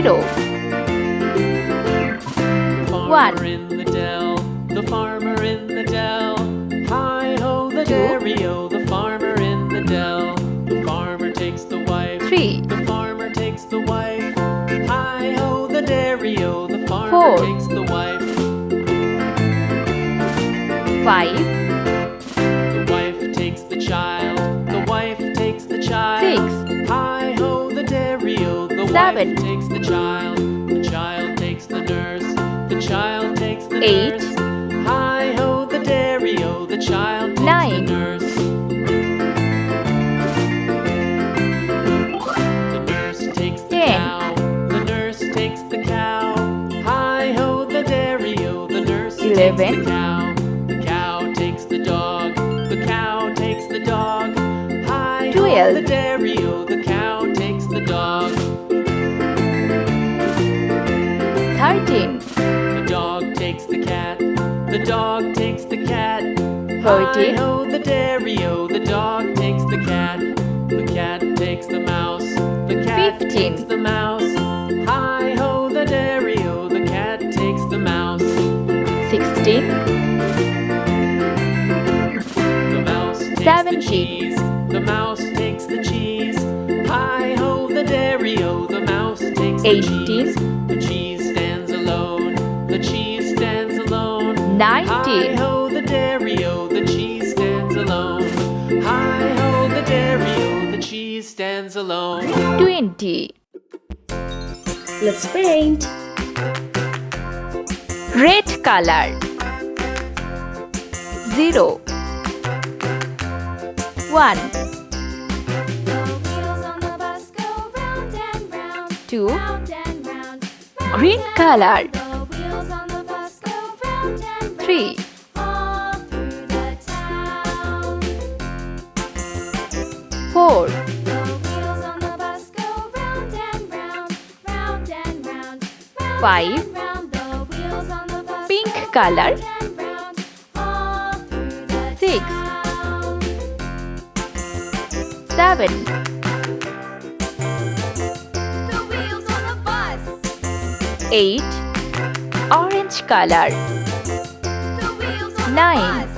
0 1 in the dell, the farmer in the dell. Hi-ho, the 2 dairy-o, the farmer in the dell. The farmer takes the wife, 3 the farmer takes the wife. Hi-ho, the dairy-o, the farmer 4 takes the wife. 5 The wife takes the child, the wife takes the child. 6 Hi-ho, the dairy-o, the 7 wife takes the child takes the nurse, the child takes the 8 nurse. Hi-ho, the dairy-o, the child takes 9 the nurse. The nurse takes the 10 cow, the nurse takes the cow. Hi-ho, the dairy-o, the nurse 11 takes the cow. The cow takes the dog, the cow takes the dog. Hi-ho, 12 the dairy-o, the cow takes the dog. 13 The dog takes the cat, the dog takes the cat. 14 Hi-ho, the dairy-o, the dog takes the cat. The cat takes the mouse, the cat 15 takes the mouse. Hi-ho, the dairy-o, the cat takes the mouse. 16 The mouse takes 17 the cheese, the mouse takes the cheese. Hi-ho, the dairy-o, the mouse takes the 18 cheese. The cheese stands alone, the cheese stands alone. 19 Hi-ho, the dairy-o, the cheese stands alone. Hi-ho, the dairy-o, the cheese stands alone. 20 Let's paint. Red color 0 1 2 Green color 3 4 5 Pink color 6 7 8 Orange color 9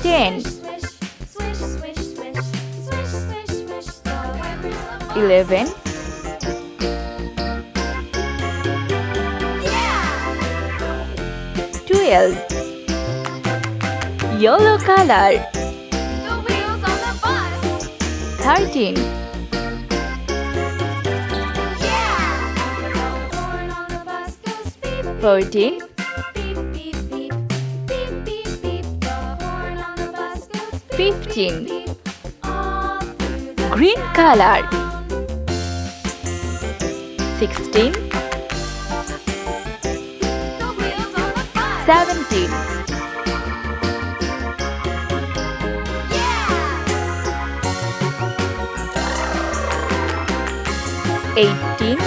10 11 12 Yellow color 13 14 15 Green color 16 17 18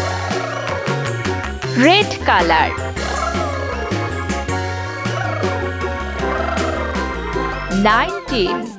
Red color 19